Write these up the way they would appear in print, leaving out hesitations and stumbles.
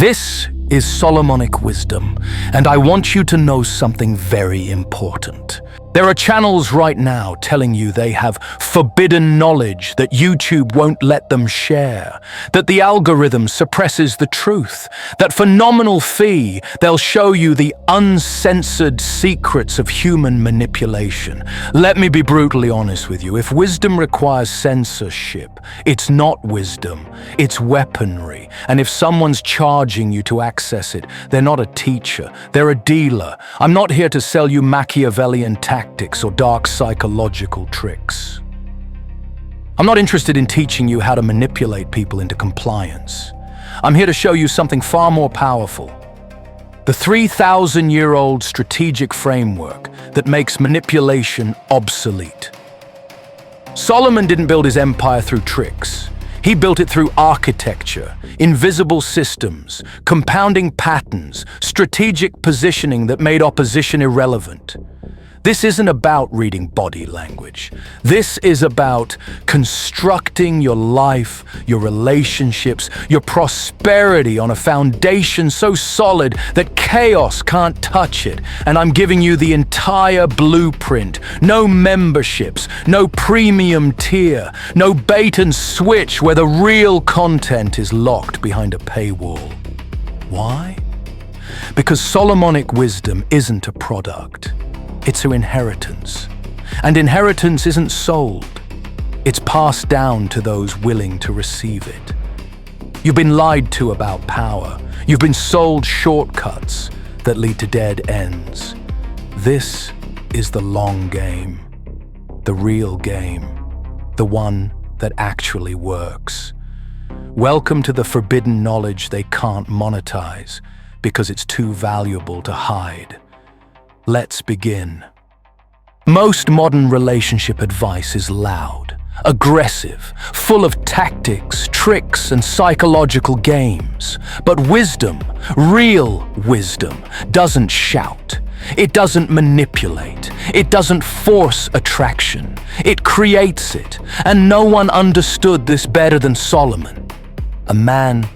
This is Solomonic Wisdom, and I want you to know something very important. There are channels right now telling you they have forbidden knowledge that YouTube won't let them share, that the algorithm suppresses the truth, that for nominal fee they'll show you the uncensored secrets of human manipulation. Let me be brutally honest with you. If wisdom requires censorship, it's not wisdom, it's weaponry. And if someone's charging you to access it, they're not a teacher, they're a dealer. I'm not here to sell you Machiavellian tactics or dark psychological tricks. I'm not interested in teaching you how to manipulate people into compliance. I'm here to show you something far more powerful. The 3,000-year-old strategic framework that makes manipulation obsolete. Solomon didn't build his empire through tricks. He built it through architecture, invisible systems, compounding patterns, strategic positioning that made opposition irrelevant. This isn't about reading body language. This is about constructing your life, your relationships, your prosperity on a foundation so solid that chaos can't touch it. And I'm giving you the entire blueprint. No memberships, no premium tier, no bait and switch where the real content is locked behind a paywall. Why? Because Solomonic wisdom isn't a product. It's an inheritance. And inheritance isn't sold. It's passed down to those willing to receive it. You've been lied to about power. You've been sold shortcuts that lead to dead ends. This is the long game, the real game, the one that actually works. Welcome to the forbidden knowledge they can't monetize because it's too valuable to hide. Let's begin. Most modern relationship advice is loud, aggressive, full of tactics, tricks, and psychological games. But wisdom, real wisdom, doesn't shout. It doesn't manipulate. It doesn't force attraction. It creates it. And no one understood this better than Solomon, a man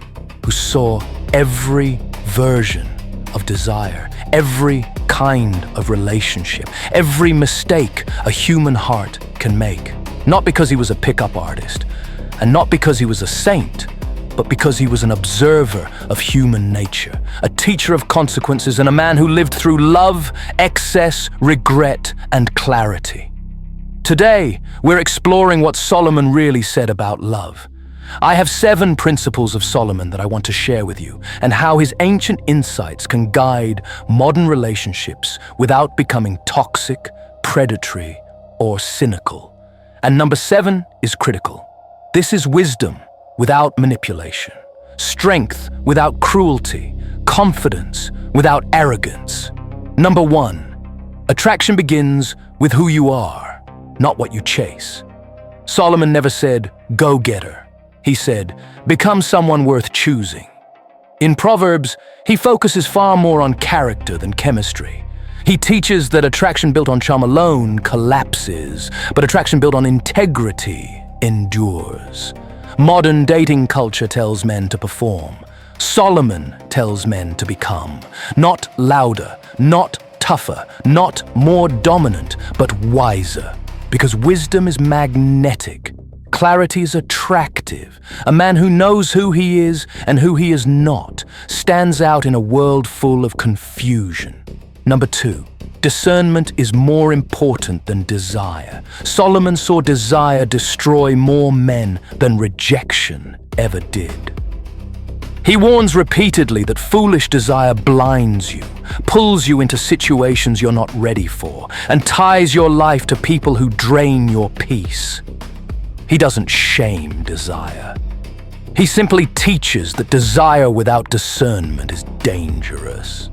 who saw every version of desire, every kind of relationship, every mistake a human heart can make. Not because he was a pickup artist, and not because he was a saint, but because he was an observer of human nature, a teacher of consequences, and a man who lived through love, excess, regret, and clarity. Today, we're exploring what Solomon really said about love. I have 7 principles of Solomon that I want to share with you, and how his ancient insights can guide modern relationships without becoming toxic, predatory, or cynical. And number 7 is critical. This is wisdom without manipulation, strength without cruelty, confidence without arrogance. Number 1, attraction begins with who you are, not what you chase. Solomon never said, go-getter. He said, become someone worth choosing. In Proverbs, he focuses far more on character than chemistry. He teaches that attraction built on charm alone collapses, but attraction built on integrity endures. Modern dating culture tells men to perform. Solomon tells men to become. Not louder, not tougher, not more dominant, but wiser. Because wisdom is magnetic. Clarity is attractive. A man who knows who he is and who he is not stands out in a world full of confusion. Number 2, discernment is more important than desire. Solomon saw desire destroy more men than rejection ever did. He warns repeatedly that foolish desire blinds you, pulls you into situations you're not ready for, and ties your life to people who drain your peace. He doesn't shame desire. He simply teaches that desire without discernment is dangerous.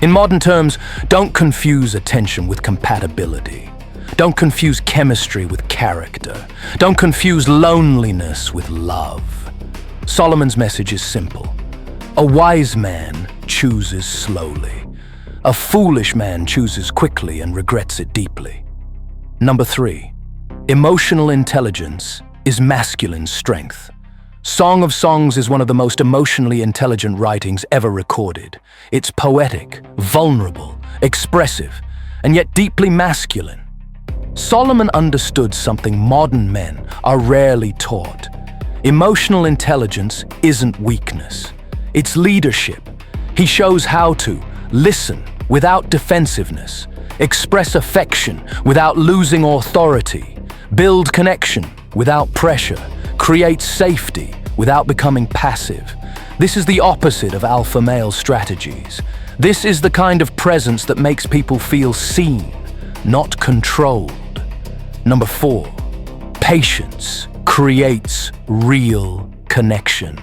In modern terms, don't confuse attention with compatibility. Don't confuse chemistry with character. Don't confuse loneliness with love. Solomon's message is simple. A wise man chooses slowly. A foolish man chooses quickly and regrets it deeply. Number 3, emotional intelligence is masculine strength. Song of Songs is one of the most emotionally intelligent writings ever recorded. It's poetic, vulnerable, expressive, and yet deeply masculine. Solomon understood something modern men are rarely taught. Emotional intelligence isn't weakness. It's leadership. He shows how to listen without defensiveness, express affection without losing authority, build connection without pressure, create safety without becoming passive. This is the opposite of alpha male strategies. This is the kind of presence that makes people feel seen, not controlled. Number 4, patience creates real connection.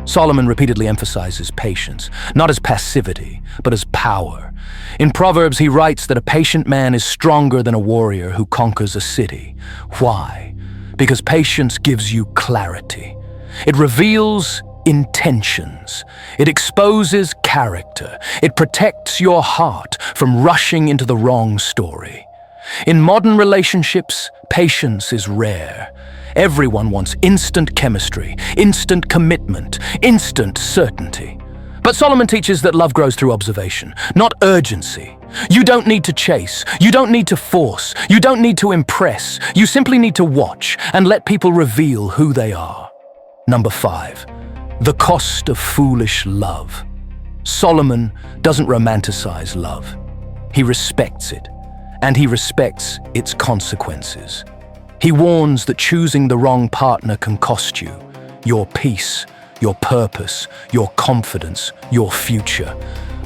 Solomon repeatedly emphasizes patience, not as passivity, but as power. In Proverbs, he writes that a patient man is stronger than a warrior who conquers a city. Why? Because patience gives you clarity. It reveals intentions. It exposes character. It protects your heart from rushing into the wrong story. In modern relationships, patience is rare. Everyone wants instant chemistry, instant commitment, instant certainty. But Solomon teaches that love grows through observation, not urgency. You don't need to chase, you don't need to force, you don't need to impress. You simply need to watch and let people reveal who they are. Number 5, the cost of foolish love. Solomon doesn't romanticize love. He respects it, and he respects its consequences. He warns that choosing the wrong partner can cost you your peace, your purpose, your confidence, your future.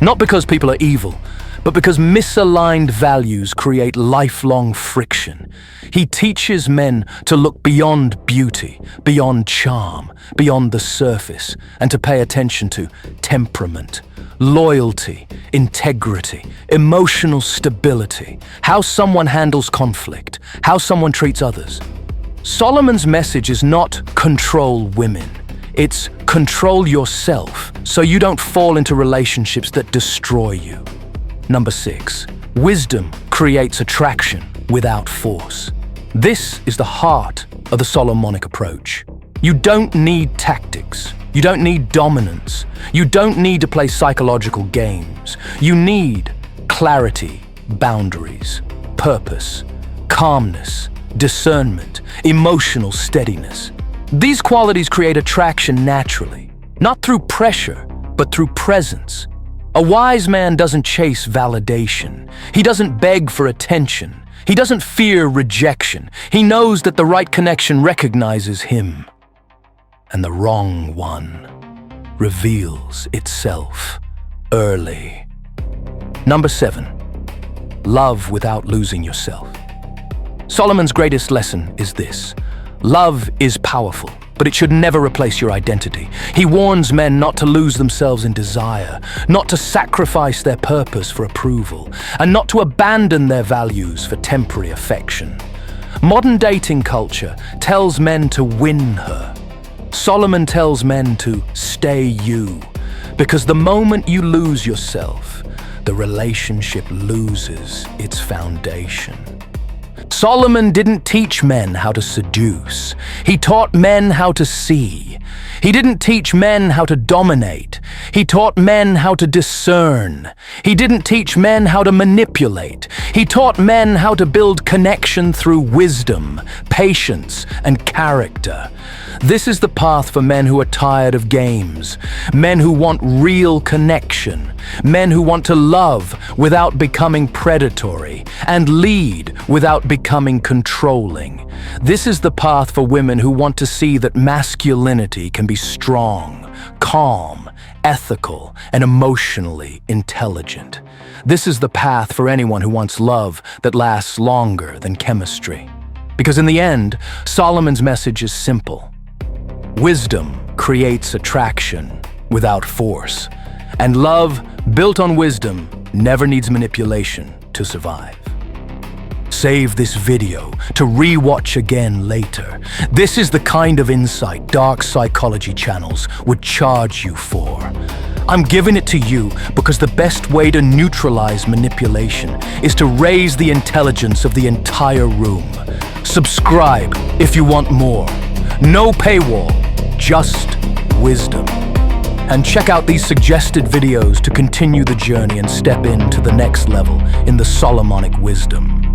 Not because people are evil, but because misaligned values create lifelong friction. He teaches men to look beyond beauty, beyond charm, beyond the surface, and to pay attention to temperament, loyalty, integrity, emotional stability, how someone handles conflict, how someone treats others. Solomon's message is not control women. It's control yourself so you don't fall into relationships that destroy you. Number 6, wisdom creates attraction without force. This is the heart of the Solomonic approach. You don't need tactics. You don't need dominance. You don't need to play psychological games. You need clarity, boundaries, purpose, calmness, discernment, emotional steadiness. These qualities create attraction naturally, not through pressure, but through presence. A wise man doesn't chase validation. He doesn't beg for attention. He doesn't fear rejection. He knows that the right connection recognizes him, and the wrong one reveals itself early. Number 7, love without losing yourself. Solomon's greatest lesson is this: love is powerful, but it should never replace your identity. He warns men not to lose themselves in desire, not to sacrifice their purpose for approval, and not to abandon their values for temporary affection. Modern dating culture tells men to win her. Solomon tells men to stay you, because the moment you lose yourself, the relationship loses its foundation. Solomon didn't teach men how to seduce. He taught men how to see. He didn't teach men how to dominate. He taught men how to discern. He didn't teach men how to manipulate. He taught men how to build connection through wisdom, patience, and character. This is the path for men who are tired of games, men who want real connection, men who want to love without becoming predatory, and lead without becoming controlling. This is the path for women who want to see that masculinity can be strong, calm, ethical, and emotionally intelligent. This is the path for anyone who wants love that lasts longer than chemistry. Because in the end, Solomon's message is simple. Wisdom creates attraction without force, and love built on wisdom never needs manipulation to survive. Save this video to re-watch again later. This is the kind of insight dark psychology channels would charge you for. I'm giving it to you because the best way to neutralize manipulation is to raise the intelligence of the entire room. Subscribe if you want more. No paywall, just wisdom. And check out these suggested videos to continue the journey and step into the next level in the Solomonic wisdom.